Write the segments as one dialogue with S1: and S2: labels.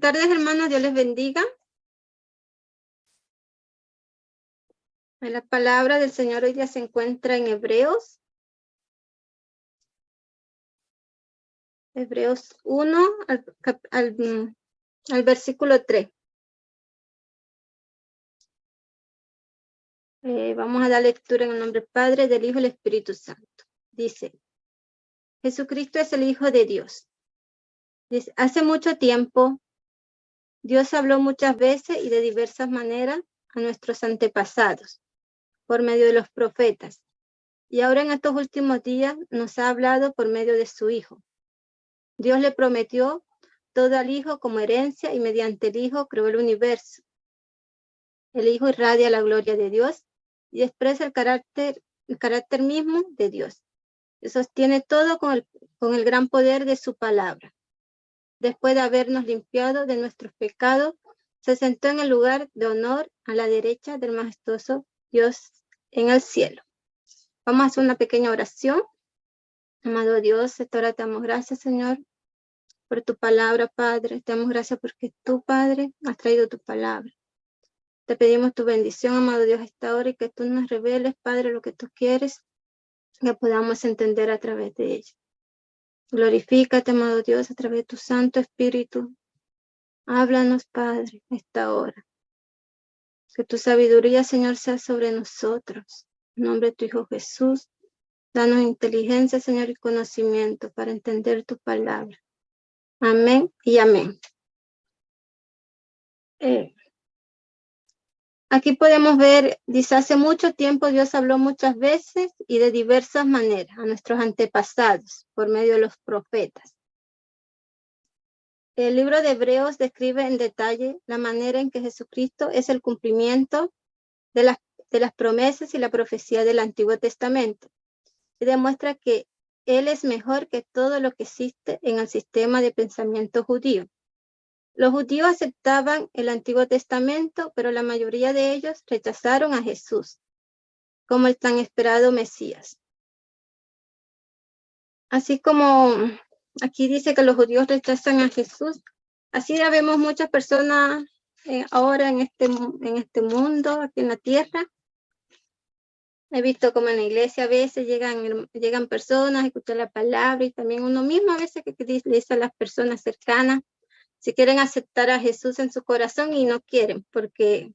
S1: tardes, hermanos. Dios les bendiga. La palabra del Señor hoy día se encuentra en Hebreos. Hebreos 1 al versículo 3. Vamos a dar lectura en el nombre del Padre, del Hijo y del Espíritu Santo. Dice, Jesucristo es el Hijo de Dios. Dice, hace mucho tiempo, Dios habló muchas veces y de diversas maneras a nuestros antepasados, por medio de los profetas. Y ahora en estos últimos días nos ha hablado por medio de su Hijo. Dios le prometió todo al Hijo como herencia y mediante el Hijo creó el universo. El Hijo irradia la gloria de Dios y expresa el carácter mismo de Dios. Y sostiene todo con el gran poder de su palabra. Después de habernos limpiado de nuestros pecados, se sentó en el lugar de honor a la derecha del majestuoso Dios en el cielo. Vamos a hacer una pequeña oración. Amado Dios, esta hora te damos gracias, Señor, por tu palabra, Padre. Te damos gracias porque tú, Padre, has traído tu palabra. Te pedimos tu bendición, amado Dios, esta hora y que tú nos reveles, Padre, lo que tú quieres, que podamos entender a través de ella. Glorifícate, amado Dios, a través de tu Santo Espíritu. Háblanos, Padre, esta hora. Que tu sabiduría, Señor, sea sobre nosotros. En nombre de tu Hijo Jesús, danos inteligencia, Señor, y conocimiento para entender tu palabra. Amén y amén. Aquí podemos ver, dice, hace mucho tiempo Dios habló muchas veces y de diversas maneras a nuestros antepasados por medio de los profetas. El libro de Hebreos describe en detalle la manera en que Jesucristo es el cumplimiento de las promesas y la profecía del Antiguo Testamento. Y demuestra que Él es mejor que todo lo que existe en el sistema de pensamiento judío. Los judíos aceptaban el Antiguo Testamento, pero la mayoría de ellos rechazaron a Jesús como el tan esperado Mesías. Así como aquí dice que los judíos rechazan a Jesús, así ya vemos muchas personas ahora en este mundo, aquí en la tierra. He visto como en la iglesia a veces llegan personas a escuchar la palabra y también uno mismo a veces que le dice a las personas cercanas si quieren aceptar a Jesús en su corazón y no quieren, porque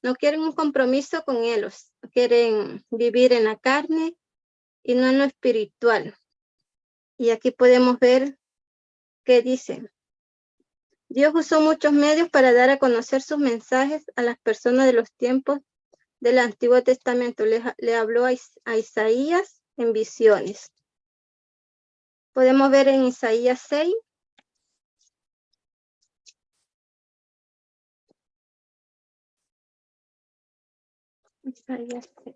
S1: no quieren un compromiso con Él, quieren vivir en la carne y no en lo espiritual. Y aquí podemos ver que dice, Dios usó muchos medios para dar a conocer sus mensajes a las personas de los tiempos del Antiguo Testamento. Le habló a Isaías en visiones. Podemos ver en Isaías 6. Isaías 6.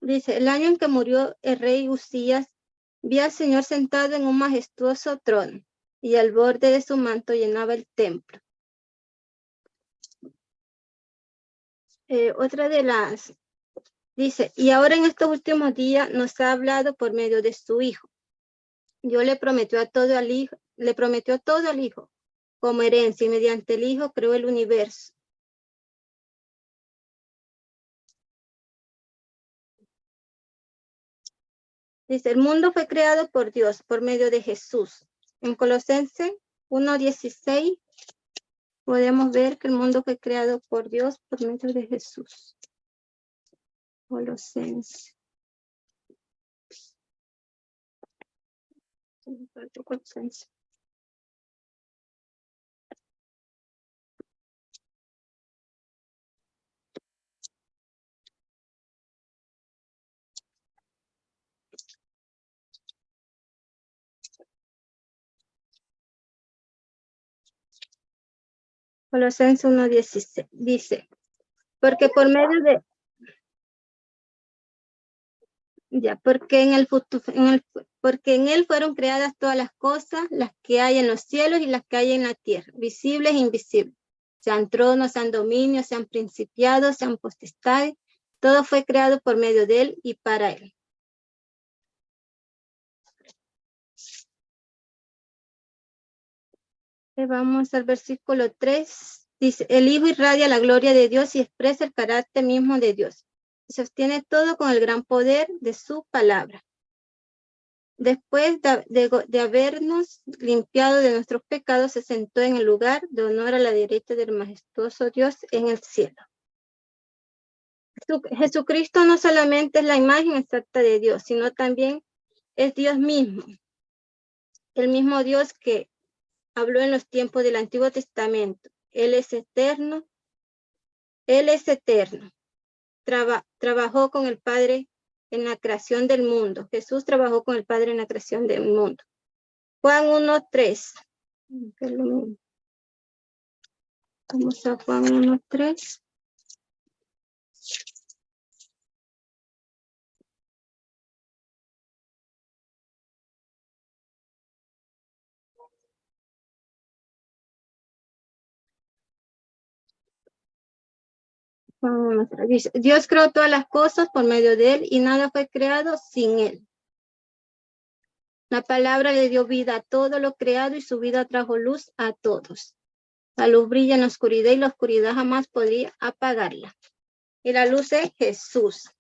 S1: Dice, el año en que murió el rey Uzías, vi al Señor sentado en un majestuoso trono, y al borde de su manto llenaba el templo. Otra de las, dice, y ahora en estos últimos días nos ha hablado por medio de su Hijo. Dios le prometió todo al Hijo como herencia, y mediante el Hijo creó el universo. Dice, el mundo fue creado por Dios por medio de Jesús. En Colosenses 1:16 podemos ver que el mundo fue creado por Dios por medio de Jesús. Colosenses. Colosenses 1:16 dice, porque por medio de porque en él fueron creadas todas las cosas, las que hay en los cielos y las que hay en la tierra, visibles e invisibles, sean tronos, sean dominios, sean principados, sean potestades, todo fue creado por medio de él y para él. Vamos al versículo 3. Dice, el Hijo irradia la gloria de Dios y expresa el carácter mismo de Dios. Sostiene todo con el gran poder de su palabra. Después de habernos limpiado de nuestros pecados, se sentó en el lugar de honor a la derecha del majestuoso Dios en el cielo. Jesucristo no solamente es la imagen exacta de Dios, sino también es Dios mismo. El mismo Dios que habló en los tiempos del Antiguo Testamento. Él es eterno. Él es eterno. Trabajó con el Padre en la creación del mundo. Jesús trabajó con el Padre en la creación del mundo. Juan 1:3. Vamos a Juan 1:3. Dice, Dios creó todas las cosas por medio de él y nada fue creado sin él. La palabra le dio vida a todo lo creado y su vida trajo luz a todos. La luz brilla en la oscuridad y la oscuridad jamás podría apagarla. Y la luz es Jesús.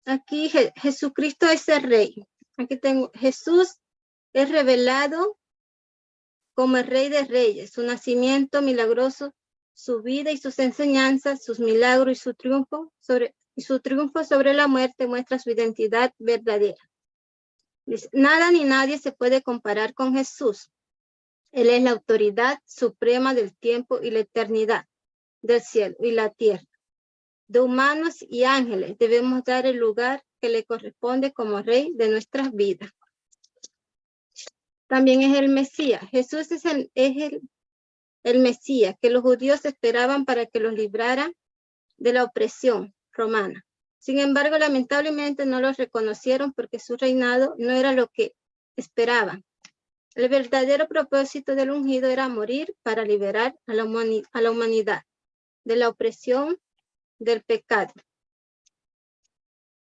S1: Aquí Jesucristo es el Rey. Aquí tengo, Jesús es revelado como el Rey de Reyes, su nacimiento milagroso, su vida y sus enseñanzas, sus milagros y su triunfo sobre la muerte muestra su identidad verdadera. Dice, nada ni nadie se puede comparar con Jesús. Él es la autoridad suprema del tiempo y la eternidad, del cielo y la tierra. De humanos y ángeles debemos dar el lugar que le corresponde como Rey de nuestras vidas. También es el Mesías. Jesús es el Mesías que los judíos esperaban para que los librara de la opresión romana. Sin embargo, lamentablemente no los reconocieron porque su reinado no era lo que esperaban. El verdadero propósito del ungido era morir para liberar a la humanidad de la opresión del pecado.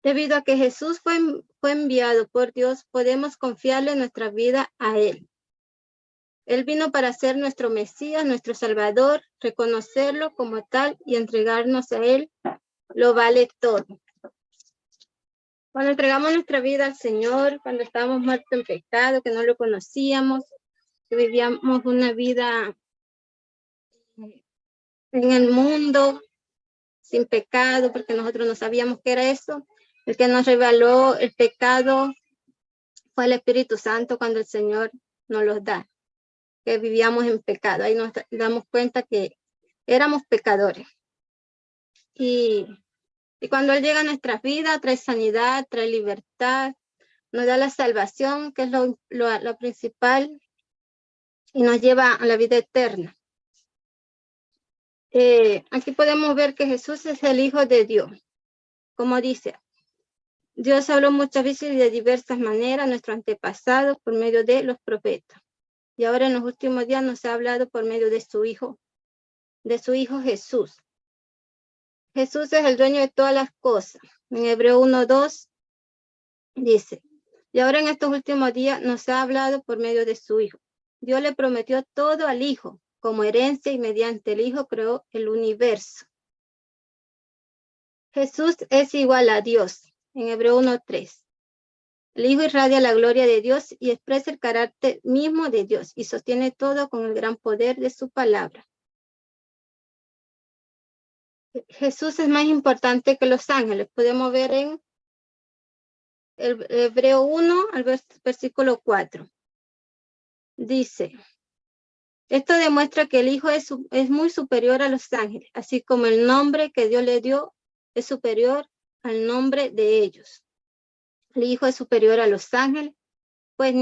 S1: Debido a que Jesús fue enviado por Dios, podemos confiarle nuestra vida a Él. Él vino para ser nuestro Mesías, nuestro Salvador, reconocerlo como tal y entregarnos a Él, lo vale todo. Cuando entregamos nuestra vida al Señor, cuando estábamos muertos en pecado, que no lo conocíamos, que vivíamos una vida en el mundo, sin pecado, porque nosotros no sabíamos qué era eso. El que nos reveló el pecado fue el Espíritu Santo cuando el Señor nos los da, que vivíamos en pecado. Ahí nos damos cuenta que éramos pecadores. Y cuando Él llega a nuestras vidas, trae sanidad, trae libertad, nos da la salvación, que es lo principal, y nos lleva a la vida eterna. Aquí podemos ver que Jesús es el Hijo de Dios. Como dice, Dios habló muchas veces y de diversas maneras a nuestros antepasados por medio de los profetas. Y ahora en los últimos días nos ha hablado por medio de su Hijo Jesús. Jesús es el dueño de todas las cosas. En Hebreo 1:2 dice, y ahora en estos últimos días nos ha hablado por medio de su Hijo. Dios le prometió todo al Hijo como herencia y mediante el Hijo creó el universo. Jesús es igual a Dios. En Hebreo 1:3. El Hijo irradia la gloria de Dios y expresa el carácter mismo de Dios y sostiene todo con el gran poder de su palabra. Jesús es más importante que los ángeles. Podemos ver en el Hebreo 1 al versículo 4. Dice, esto demuestra que el Hijo es muy superior a los ángeles, así como el nombre que Dios le dio es superior al nombre de ellos. El Hijo es superior a los ángeles, pues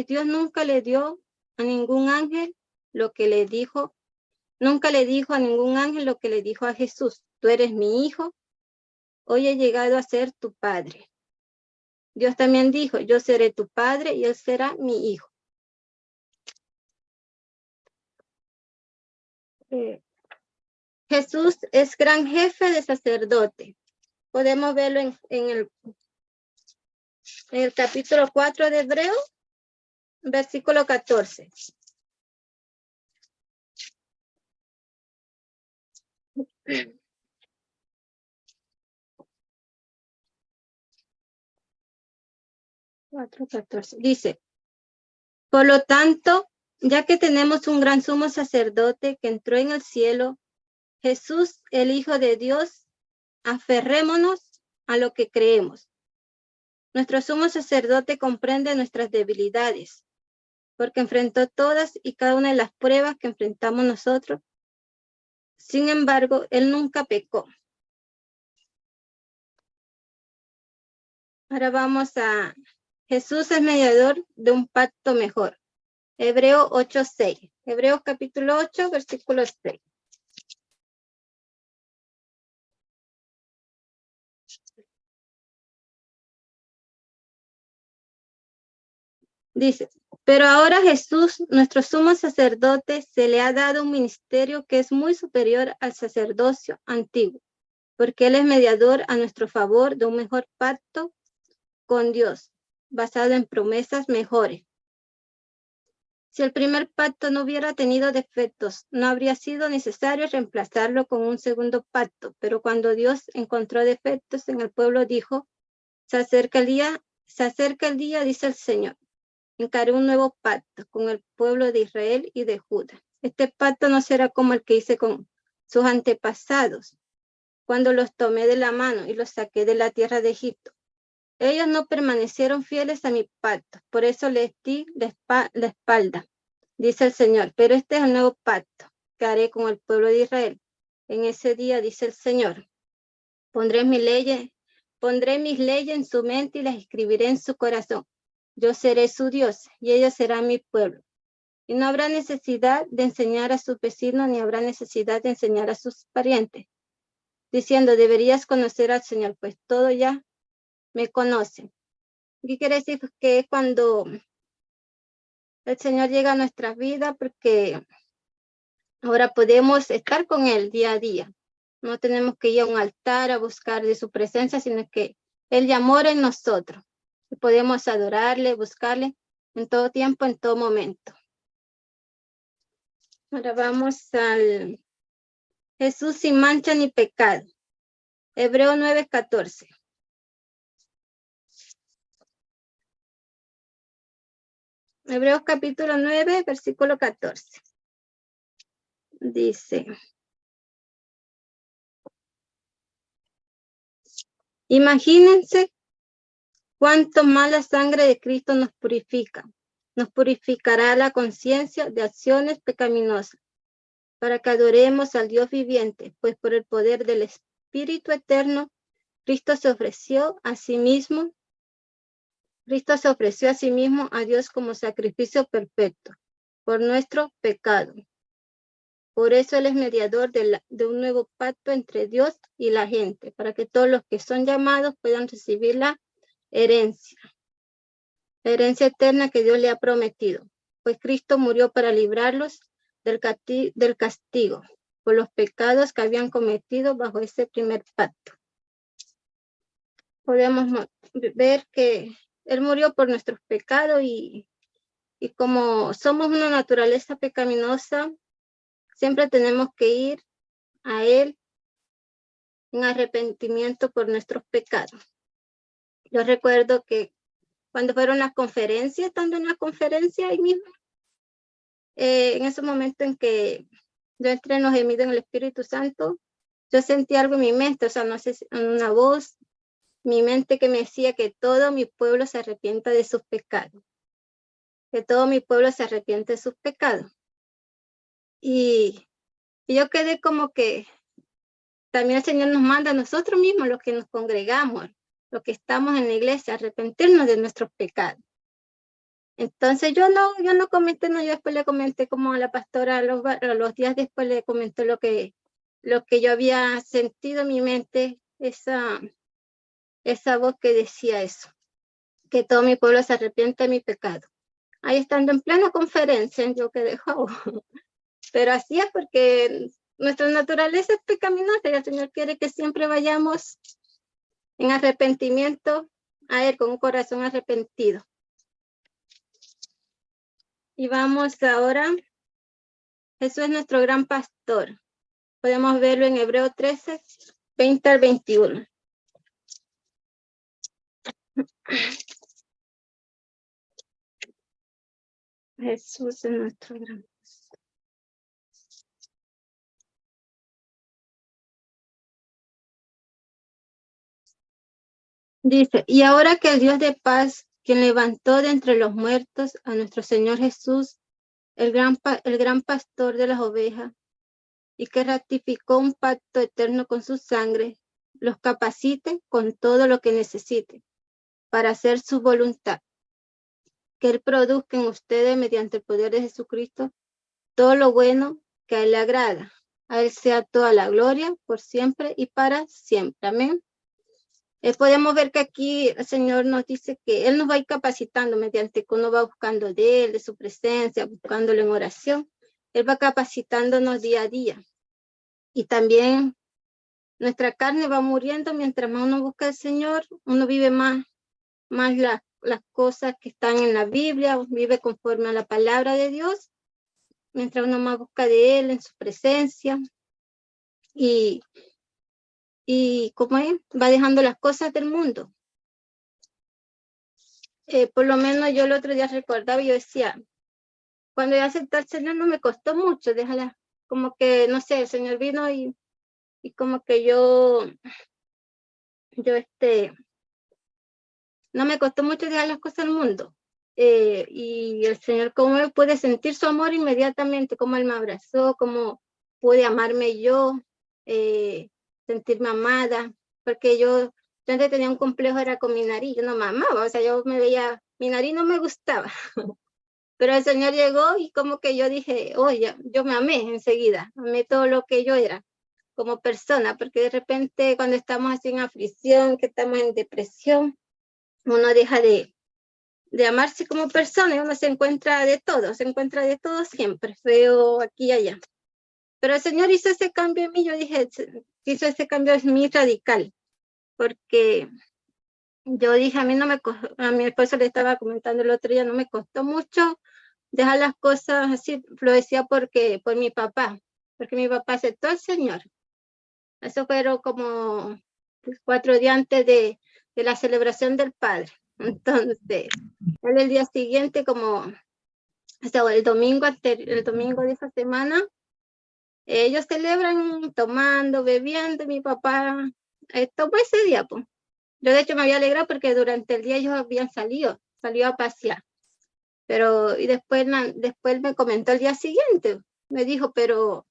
S1: Dios nunca le dio a ningún ángel lo que le dijo, nunca le dijo a ningún ángel lo que le dijo a Jesús. Tú eres mi hijo, hoy he llegado a ser tu padre. Dios también dijo, yo seré tu padre y él será mi hijo. Jesús es gran jefe de sacerdote. Podemos verlo en el capítulo 4 de Hebreo, versículo 14. Dice, por lo tanto, ya que tenemos un gran sumo sacerdote que entró en el cielo, Jesús, el Hijo de Dios, aferrémonos a lo que creemos. Nuestro sumo sacerdote comprende nuestras debilidades, porque enfrentó todas y cada una de las pruebas que enfrentamos nosotros. Sin embargo, él nunca pecó. Ahora vamos a Jesús es mediador de un pacto mejor. Hebreos 8:6. Hebreos capítulo 8, versículo 6. Dice, pero ahora Jesús, nuestro sumo sacerdote, se le ha dado un ministerio que es muy superior al sacerdocio antiguo, porque él es mediador a nuestro favor de un mejor pacto con Dios, basado en promesas mejores. Si el primer pacto no hubiera tenido defectos, no habría sido necesario reemplazarlo con un segundo pacto, pero cuando Dios encontró defectos en el pueblo, dijo, se acerca el día, dice el Señor, encaré un nuevo pacto con el pueblo de Israel y de Judá. Este pacto no será como el que hice con sus antepasados, cuando los tomé de la mano y los saqué de la tierra de Egipto. Ellos no permanecieron fieles a mi pacto, por eso les di la espalda, dice el Señor. Pero este es el nuevo pacto que haré con el pueblo de Israel. En ese día, dice el Señor, pondré mis leyes en su mente y las escribiré en su corazón. Yo seré su Dios y ellos serán mi pueblo. Y no habrá necesidad de enseñar a sus vecinos ni habrá necesidad de enseñar a sus parientes, diciendo, deberías conocer al Señor, pues todo ya me conocen. ¿Qué quiere decir? Que es cuando el Señor llega a nuestra vida, porque ahora podemos estar con Él día a día. No tenemos que ir a un altar a buscar de su presencia, sino que Él ya mora en nosotros. Y podemos adorarle, buscarle en todo tiempo, en todo momento. Ahora vamos al Jesús sin mancha ni pecado. Hebreo 9:14. Hebreos capítulo 9, versículo 14. Dice, imagínense cuánto más la sangre de Cristo nos purifica. Nos purificará la conciencia de acciones pecaminosas para que adoremos al Dios viviente, pues por el poder del Espíritu Eterno, Cristo se ofreció a sí mismo a Dios como sacrificio perfecto por nuestro pecado. Por eso Él es mediador de un nuevo pacto entre Dios y la gente, para que todos los que son llamados puedan recibir la herencia eterna que Dios le ha prometido, pues Cristo murió para librarlos del castigo por los pecados que habían cometido bajo ese primer pacto. Podemos ver que Él murió por nuestros pecados y como somos una naturaleza pecaminosa, siempre tenemos que ir a Él en arrepentimiento por nuestros pecados. Yo recuerdo que cuando fueron las conferencias, estando en la conferencia ahí mismo, en ese momento en que yo entré en los gemidos en el Espíritu Santo, yo sentí algo en mi mente, o sea, no sé, una voz, mi mente que me decía que todo mi pueblo se arrepienta de sus pecados, que todo mi pueblo se arrepiente de sus pecados. Y yo quedé como que también el Señor nos manda a nosotros mismos, los que nos congregamos, los que estamos en la iglesia, arrepentirnos de nuestros pecados. Entonces yo no comenté, yo después le comenté como a la pastora, los días después le comenté lo que yo había sentido en mi mente, esa voz que decía eso, que todo mi pueblo se arrepiente de mi pecado. Ahí estando en plena conferencia, yo quedé, oh. Pero así es porque nuestra naturaleza es pecaminosa y el Señor quiere que siempre vayamos en arrepentimiento a Él con un corazón arrepentido. Y vamos ahora. Jesús es nuestro gran pastor. Podemos verlo en Hebreos 13, 20 al 21. Jesús es nuestro gran pastor. Dice, y ahora que el Dios de paz, quien levantó de entre los muertos a nuestro Señor Jesús, el gran pastor de las ovejas, y que ratificó un pacto eterno con su sangre, los capacite con todo lo que necesite para hacer su voluntad, que Él produzca en ustedes mediante el poder de Jesucristo todo lo bueno que a Él le agrada. A Él sea toda la gloria por siempre y para siempre. Amén. Podemos ver que aquí el Señor nos dice que Él nos va a ir capacitando mediante que uno va buscando de Él, de su presencia, buscándolo en oración. Él va capacitándonos día a día. Y también nuestra carne va muriendo mientras más uno busca al Señor, uno vive más las cosas que están en la Biblia, vive conforme a la palabra de Dios, mientras uno más busca de Él, en su presencia. Y como es, va dejando las cosas del mundo. Por lo menos yo el otro día recordaba y yo decía, cuando yo acepté al Señor no me costó mucho, déjala, como que, no sé, el Señor vino y como que yo no me costó mucho dejar las cosas del mundo. Y el Señor, cómo me pude sentir su amor inmediatamente, cómo Él me abrazó, cómo pude amarme yo, sentirme amada, porque yo antes tenía un complejo, era con mi nariz, yo no me amaba, o sea, yo me veía, mi nariz no me gustaba, pero el Señor llegó y como que yo dije, oye, yo me amé enseguida, amé todo lo que yo era como persona, porque de repente cuando estamos así en aflicción, que estamos en depresión, uno deja de amarse como persona y uno se encuentra de todo siempre, feo aquí y allá. Pero el Señor hizo ese cambio en mí, yo dije, hizo ese cambio en mí radical, porque yo dije, a mi esposo le estaba comentando el otro día, no me costó mucho dejar las cosas así, lo decía por mi papá, porque mi papá aceptó al Señor. Eso fueron como 4 días antes de la celebración del Padre. Entonces, él el día siguiente, como o sea, el domingo de esa semana, ellos celebran tomando, bebiendo, mi papá tomó ese día, pues. Yo de hecho me había alegrado porque durante el día ellos habían salido a pasear. Pero, y después me comentó el día siguiente, me dijo, pero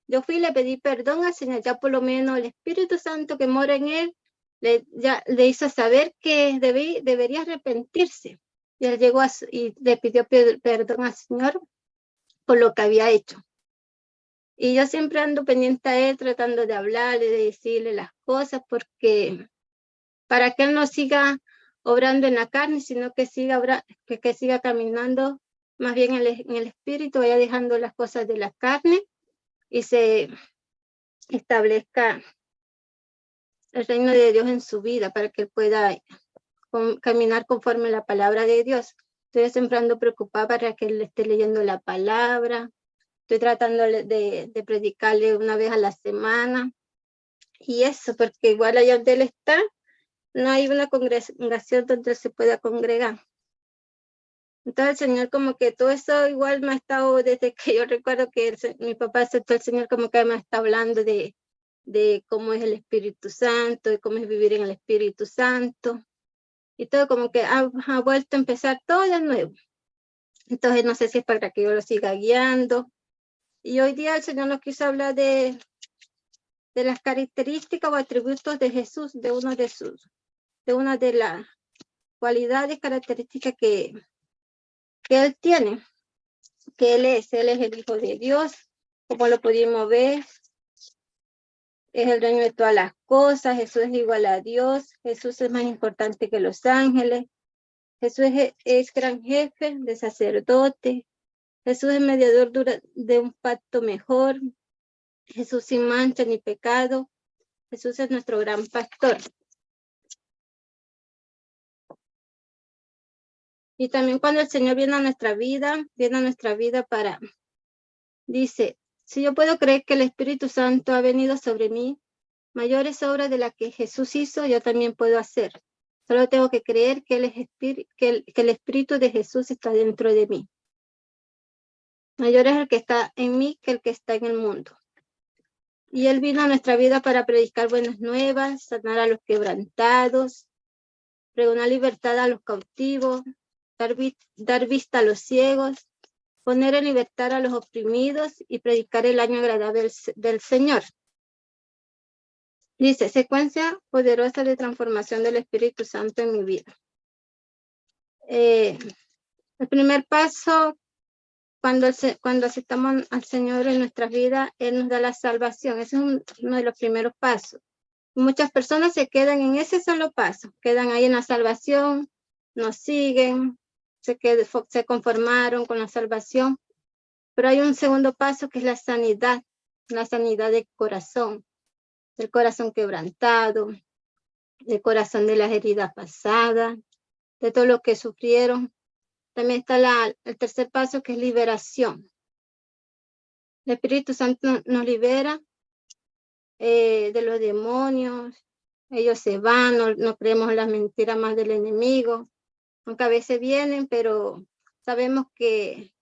S1: yo fui y le pedí perdón al Señor, ya por lo menos el Espíritu Santo que mora en él, ya le hizo saber que debería arrepentirse. Y él llegó y le pidió perdón al Señor por lo que había hecho. Y yo siempre ando pendiente a él, tratando de hablarle, de decirle las cosas, porque para que él no siga obrando en la carne, sino que siga caminando más bien en el espíritu, vaya dejando las cosas de la carne y se establezca el reino de Dios en su vida para que él pueda caminar conforme a la palabra de Dios. Estoy siempre ando preocupada para que él esté leyendo la palabra. Estoy tratando de predicarle una vez a la semana. Y eso, porque igual allá donde él está, no hay una congregación donde él se pueda congregar. Entonces el Señor como que todo eso igual me ha estado, desde que yo recuerdo que mi papá aceptó al Señor, como que me está hablando de cómo es el Espíritu Santo, de cómo es vivir en el Espíritu Santo. Y todo como que ha vuelto a empezar todo de nuevo. Entonces no sé si es para que yo lo siga guiando. Y hoy día el Señor nos quiso hablar de las características o atributos de Jesús, de una de las cualidades, características que Él tiene, que Él es el Hijo de Dios, como lo pudimos ver, es el dueño de todas las cosas, Jesús es igual a Dios, Jesús es más importante que los ángeles, Jesús es gran jefe de sacerdote, Jesús es mediador de un pacto mejor, Jesús sin mancha ni pecado, Jesús es nuestro gran pastor. Y también cuando el Señor viene a nuestra vida para, dice, si yo puedo creer que el Espíritu Santo ha venido sobre mí, mayores obras de las que Jesús hizo, yo también puedo hacer. Solo tengo que creer que el Espíritu de Jesús está dentro de mí. Mayor es el que está en mí que el que está en el mundo. Y Él vino a nuestra vida para predicar buenas nuevas, sanar a los quebrantados, pregonar libertad a los cautivos, dar vista a los ciegos, poner en libertad a los oprimidos y predicar el año agradable del Señor. Dice, secuencia poderosa de transformación del Espíritu Santo en mi vida. El primer paso, cuando aceptamos al Señor en nuestras vidas, Él nos da la salvación. Ese es uno de los primeros pasos. Muchas personas se quedan en ese solo paso, quedan ahí en la salvación, nos siguen, se conformaron con la salvación. Pero hay un segundo paso que es la sanidad del corazón quebrantado, del corazón de las heridas pasadas, de todo lo que sufrieron. También está el tercer paso, que es liberación. El Espíritu Santo nos libera de los demonios. Ellos se van, no creemos las mentiras más del enemigo, aunque a veces vienen, pero sabemos que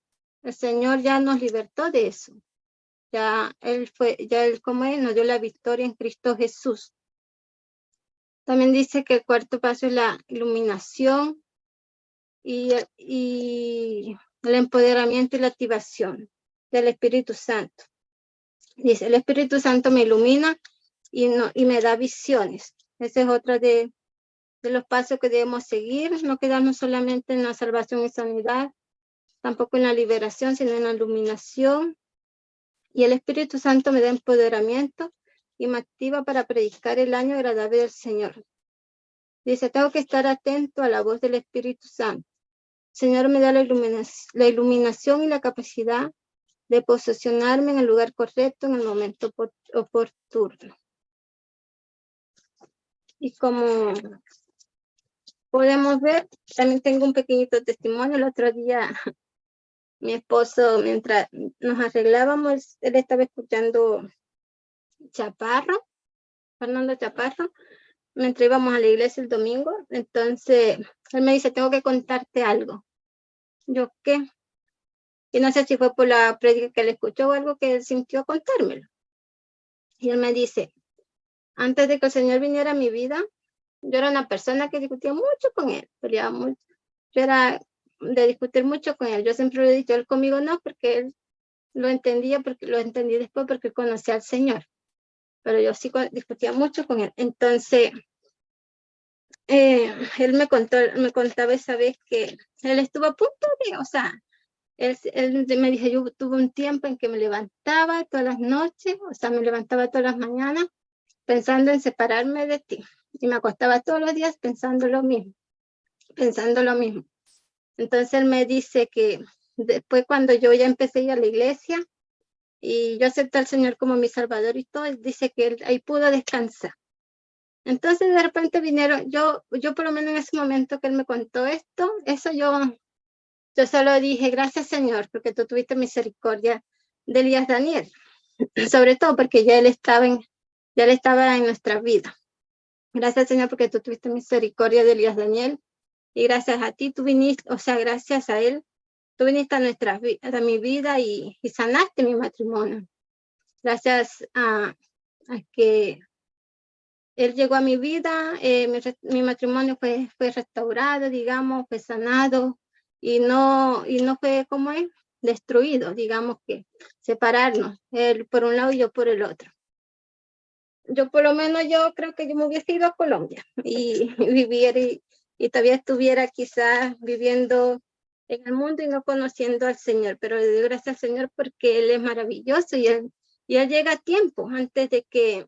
S1: el Señor ya nos libertó de eso. Ya Él como Él nos dio la victoria en Cristo Jesús. También dice que el cuarto paso es la iluminación y el empoderamiento y la activación del Espíritu Santo. Dice, el Espíritu Santo me ilumina y me da visiones. Ese es otro de los pasos que debemos seguir, no quedarnos solamente en la salvación y sanidad, tampoco en la liberación, sino en la iluminación. Y el Espíritu Santo me da empoderamiento y me activa para predicar el año agradable del Señor. Dice, tengo que estar atento a la voz del Espíritu Santo. El Señor me da la iluminación y la capacidad de posicionarme en el lugar correcto en el momento oportuno. Y como podemos ver, también tengo un pequeñito testimonio. El otro día, mi esposo, mientras nos arreglábamos, él estaba escuchando Fernando Chaparro, mientras íbamos a la iglesia el domingo. Entonces, él me dice, tengo que contarte algo. Yo, ¿qué? Y no sé si fue por la prédica que él escuchó o algo que él sintió contármelo. Y él me dice, antes de que el Señor viniera a mi vida, yo era una persona que discutía mucho con él, peleaba mucho. Yo era de discutir mucho con él. Yo siempre le he dicho, él conmigo no, porque él lo entendía, porque lo entendí después porque conocía al Señor. Pero yo sí discutía mucho con él. Entonces, él me contaba esa vez que él estuvo a punto de, o sea, él me dijo, yo tuve un tiempo en que me levantaba todas las noches, o sea, me levantaba todas las mañanas pensando en separarme de ti. Y me acostaba todos los días pensando lo mismo. Entonces él me dice que después, cuando yo ya empecé a ir a la iglesia y yo acepté al Señor como mi Salvador y todo, él dice que él ahí pudo descansar. Entonces de repente vinieron, yo por lo menos en ese momento que él me contó esto, eso yo solo dije, gracias Señor, porque tú tuviste misericordia de Elías Daniel, sobre todo porque ya él estaba en nuestra vida. Gracias Señor, porque tú tuviste misericordia de Elías Daniel, y gracias a ti tú viniste, o sea, gracias a él, tú viniste a mi vida y sanaste mi matrimonio. Gracias a que él llegó a mi vida, mi matrimonio fue restaurado, digamos, fue sanado, y no fue como es, destruido, digamos, que separarnos, él por un lado y yo por el otro. Yo por lo menos yo creo que yo me hubiese ido a Colombia y viviera y todavía estuviera quizás viviendo en el mundo y no conociendo al Señor, pero le doy gracias al Señor porque Él es maravilloso y él llega a tiempo antes de que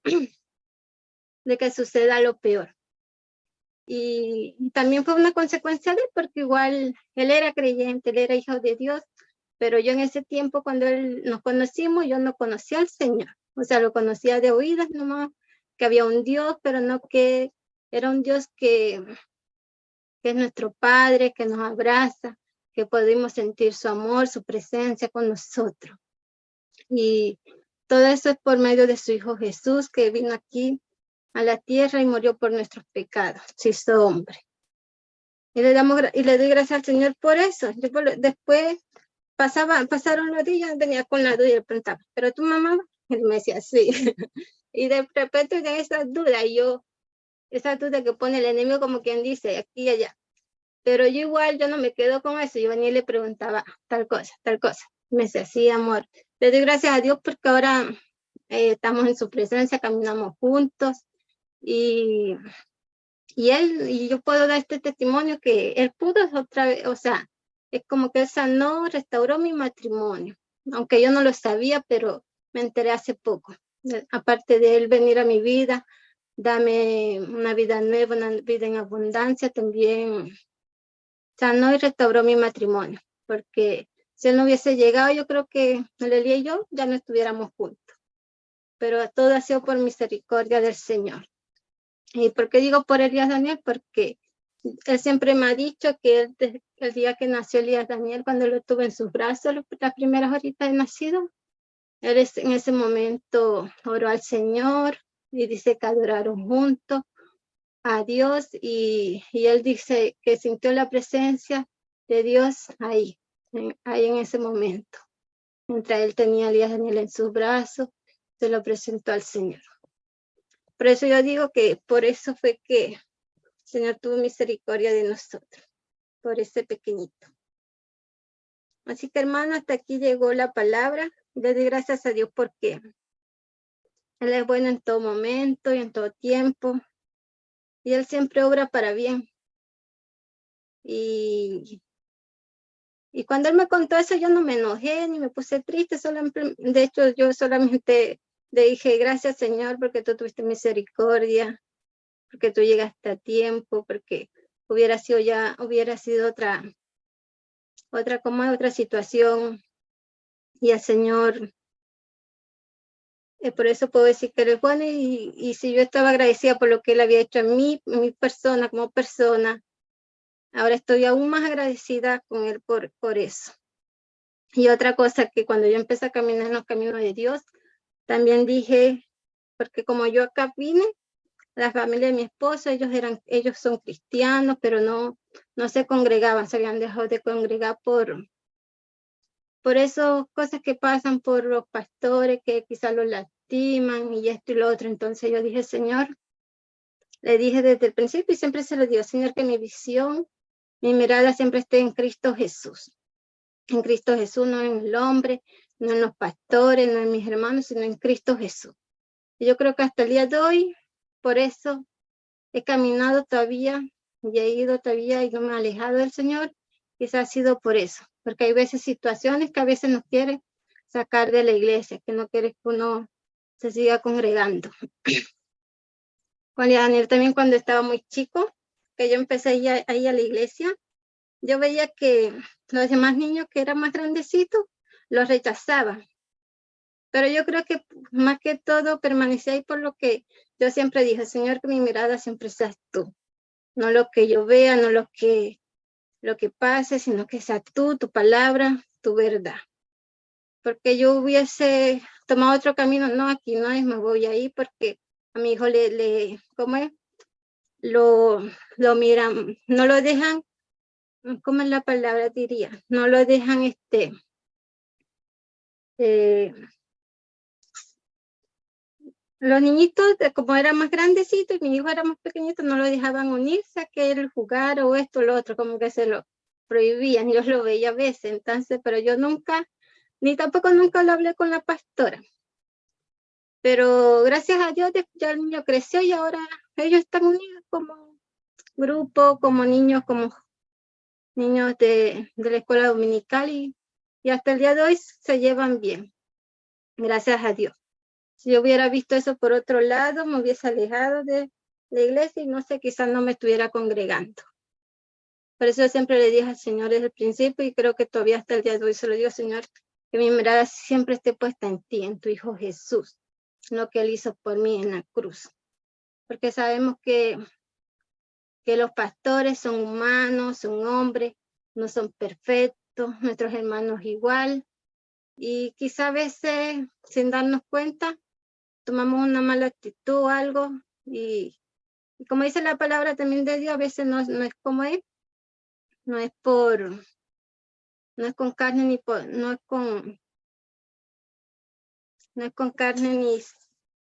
S1: suceda lo peor. Y también fue una consecuencia de él, porque igual él era creyente, él era hijo de Dios, pero yo en ese tiempo cuando nos conocimos, yo no conocía al Señor, o sea, lo conocía de oídas nomás, que había un Dios, pero no que era un Dios que que es nuestro Padre, que nos abraza, que podemos sentir su amor, su presencia con nosotros. Y todo eso es por medio de su Hijo Jesús, que vino aquí a la tierra y murió por nuestros pecados, se hizo hombre. Y le doy gracias al Señor por eso. Después pasaron los días, venía con la duda y le preguntaba, ¿pero tu mamá? Y él me decía, sí. Y de repente de esas dudas, esa duda que pone el enemigo como quien dice, aquí y allá. Pero yo no me quedo con eso. Yo venía y le preguntaba tal cosa. Me decía, sí, amor. Le doy gracias a Dios porque ahora estamos en su presencia, caminamos juntos. Y yo puedo dar este testimonio que él pudo otra vez, o sea, es como que él sanó, restauró mi matrimonio. Aunque yo no lo sabía, pero me enteré hace poco. Aparte de él venir a mi vida, dame una vida nueva, una vida en abundancia, también sanó y restauró mi matrimonio, porque si él no hubiese llegado, yo creo que Lelia y yo ya no estuviéramos juntos, pero todo ha sido por misericordia del Señor. ¿Y por qué digo por Elías Daniel? Porque él siempre me ha dicho que él, el día que nació Elías Daniel, cuando lo tuve en sus brazos, las primeras horitas de nacido, él en ese momento oró al Señor y dice que adoraron juntos a Dios y él dice que sintió la presencia de Dios ahí en ese momento. Mientras él tenía a Elías Daniel en sus brazos, se lo presentó al Señor. Por eso yo digo que por eso fue que el Señor tuvo misericordia de nosotros, por ese pequeñito. Así que hermano, hasta aquí llegó la palabra. Le doy gracias a Dios porque Él es bueno en todo momento y en todo tiempo. Y Él siempre obra para bien. Y cuando Él me contó eso, yo no me enojé ni me puse triste. De hecho, yo solamente le dije, gracias Señor, porque tú tuviste misericordia, porque tú llegaste a tiempo, porque hubiera sido otra situación. Y el Señor, por eso puedo decir que Él es bueno. Y si yo estaba agradecida por lo que Él había hecho en mí, mi persona, como persona, ahora estoy aún más agradecida con Él por eso. Y otra cosa que cuando yo empecé a caminar en los caminos de Dios, también dije, porque como yo acá vine, la familia de mi esposo, ellos son cristianos, pero no se congregaban, se habían dejado de congregar por esas cosas que pasan por los pastores, que quizás los lastiman y esto y lo otro. Entonces yo dije, Señor, le dije desde el principio y siempre se lo digo, Señor, que mi visión, mi mirada siempre esté en Cristo Jesús. En Cristo Jesús, no en el hombre, no en los pastores, no en mis hermanos, sino en Cristo Jesús. Y yo creo que hasta el día de hoy, por eso he caminado todavía y he ido todavía y no me he alejado del Señor. Quizás ha sido por eso, porque hay veces situaciones que a veces nos quiere sacar de la iglesia, que no quiere que uno se siga congregando. Con Daniel también cuando estaba muy chico, que yo empecé a ir a la iglesia, yo veía que los demás niños que eran más grandecitos los rechazaban. Pero yo creo que más que todo permanecía ahí por lo que yo siempre dije, Señor, que mi mirada siempre seas tú. No lo que yo vea, no lo que pase, sino que sea tú, tu palabra, tu verdad. Porque yo hubiese tomado otro camino, no, aquí no es, me voy ahí porque a mi hijo ¿cómo es? Lo miran, no lo dejan, ¿cómo es la palabra diría? No lo dejan los niñitos, como eran más grandecitos y mi hijo era más pequeñito, no lo dejaban unirse a que él jugara o esto o lo otro, como que se lo prohibían. Yo lo veía a veces, entonces, pero yo nunca, ni tampoco nunca lo hablé con la pastora. Pero gracias a Dios ya el niño creció y ahora ellos están unidos como grupo, como niños de la escuela dominical y hasta el día de hoy se llevan bien. Gracias a Dios. Si yo hubiera visto eso por otro lado, me hubiese alejado de la iglesia y no sé, quizás no me estuviera congregando. Por eso yo siempre le dije al Señor desde el principio y creo que todavía hasta el día de hoy se lo digo, Señor, que mi mirada siempre esté puesta en ti, en tu Hijo Jesús, lo que Él hizo por mí en la cruz. Porque sabemos que que los pastores son humanos, son hombres, no son perfectos, nuestros hermanos igual, y quizá a veces, sin darnos cuenta, tomamos una mala actitud o algo, y como dice la palabra también de Dios, a veces no es como es, no es con carne ni no es con carne ni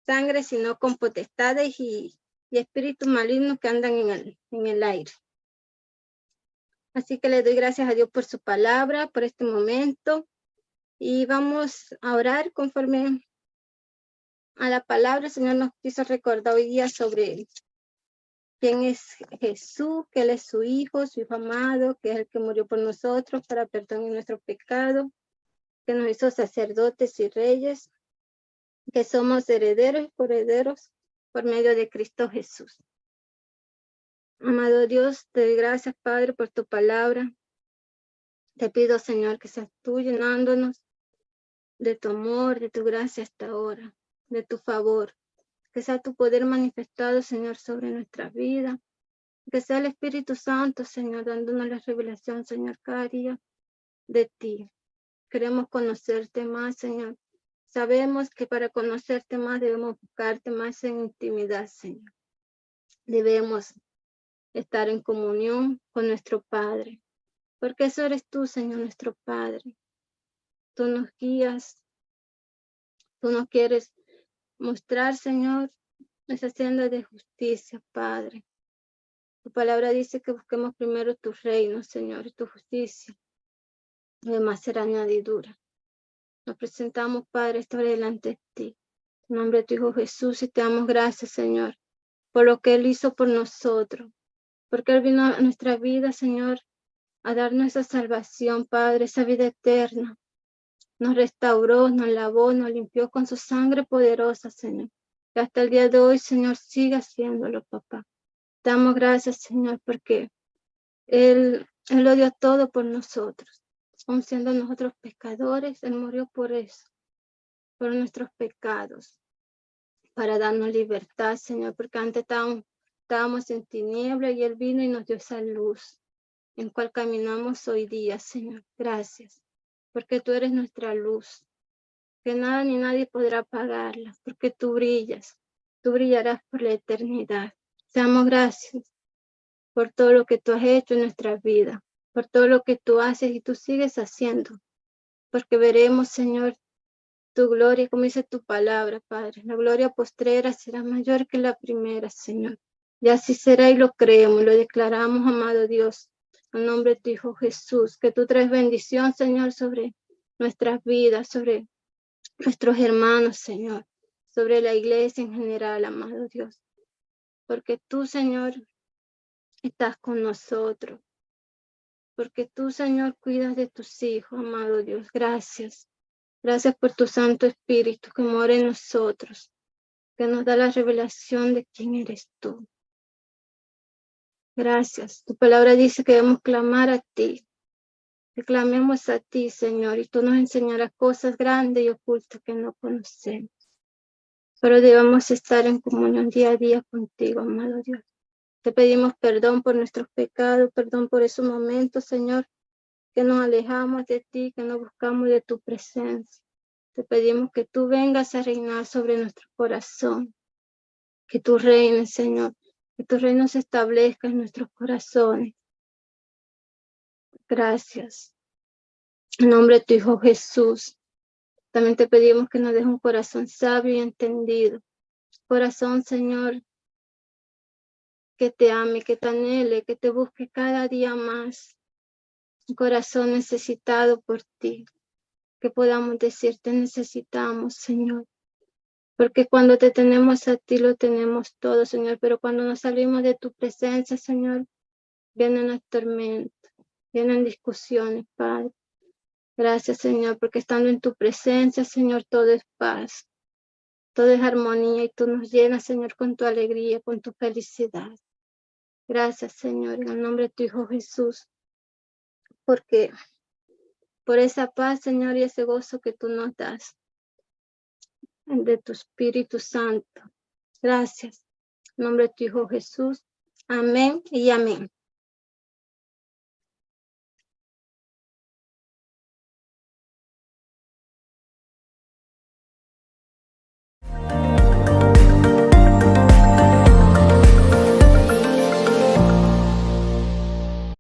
S1: sangre, sino con potestades y espíritus malignos que andan en el aire. Así que le doy gracias a Dios por su palabra, por este momento, y vamos a orar conforme a la palabra. El Señor nos quiso recordar hoy día sobre quién es Jesús, que Él es su Hijo amado, que es el que murió por nosotros para perdón de nuestros pecados, que nos hizo sacerdotes y reyes, que somos herederos y coherederos por medio de Cristo Jesús. Amado Dios, te doy gracias, Padre, por tu palabra. Te pido, Señor, que seas tú llenándonos de tu amor, de tu gracia hasta ahora, de tu favor. Que sea tu poder manifestado, Señor, sobre nuestra vida. Que sea el Espíritu Santo, Señor, dándonos la revelación, Señor, cada día de ti. Queremos conocerte más, Señor. Sabemos que para conocerte más debemos buscarte más en intimidad, Señor. Debemos estar en comunión con nuestro Padre, porque eso eres tú, Señor, nuestro Padre. Tú nos guías, tú nos quieres mostrar, Señor, esa senda de justicia, Padre. Tu palabra dice que busquemos primero tu reino, Señor, y tu justicia. Lo demás será añadidura. Nos presentamos, Padre, esto delante de ti. En nombre de tu Hijo Jesús, y te damos gracias, Señor, por lo que Él hizo por nosotros. Porque Él vino a nuestra vida, Señor, a darnos esa salvación, Padre, esa vida eterna. Nos restauró, nos lavó, nos limpió con su sangre poderosa, Señor. Y hasta el día de hoy, Señor, sigue haciéndolo, papá. Te damos gracias, Señor, porque Él lo dio todo por nosotros. Aun siendo nosotros pecadores, Él murió por eso, por nuestros pecados, para darnos libertad, Señor, porque antes estábamos en tiniebla y Él vino y nos dio esa luz en cual caminamos hoy día, Señor. Gracias, porque tú eres nuestra luz, que nada ni nadie podrá apagarla, porque tú brillas, tú brillarás por la eternidad. Te damos gracias por todo lo que tú has hecho en nuestra vida, por todo lo que tú haces y tú sigues haciendo, porque veremos, Señor, tu gloria, como dice tu palabra, Padre. La gloria postrera será mayor que la primera, Señor. Y así será y lo creemos, lo declaramos, amado Dios, en nombre de tu Hijo Jesús, que tú traes bendición, Señor, sobre nuestras vidas, sobre nuestros hermanos, Señor, sobre la iglesia en general, amado Dios. Porque tú, Señor, estás con nosotros. Porque tú, Señor, cuidas de tus hijos, amado Dios. Gracias. Gracias por tu Santo Espíritu que mora en nosotros, que nos da la revelación de quién eres tú. Gracias. Tu palabra dice que debemos clamar a ti. Que clamemos a ti, Señor, y tú nos enseñarás cosas grandes y ocultas que no conocemos. Pero debemos estar en comunión día a día contigo, amado Dios. Te pedimos perdón por nuestros pecados, perdón por esos momentos, Señor, que nos alejamos de ti, que no buscamos de tu presencia. Te pedimos que tú vengas a reinar sobre nuestro corazón, que tú reines, Señor, que tu reino se establezca en nuestros corazones. Gracias. En nombre de tu Hijo Jesús, también te pedimos que nos dejes un corazón sabio y entendido. Corazón, Señor, que te ame, que te anhele, que te busque cada día más. Un corazón necesitado por ti, que podamos decirte necesitamos, Señor. Porque cuando te tenemos a ti lo tenemos todo, Señor, pero cuando nos salimos de tu presencia, Señor, vienen las tormentas, vienen discusiones, Padre. Gracias, Señor, porque estando en tu presencia, Señor, todo es paz, todo es armonía y tú nos llenas, Señor, con tu alegría, con tu felicidad. Gracias, Señor, en el nombre de tu Hijo Jesús, porque por esa paz, Señor, y ese gozo que tú nos das de tu Espíritu Santo. Gracias. En nombre de tu Hijo Jesús. Amén y amén.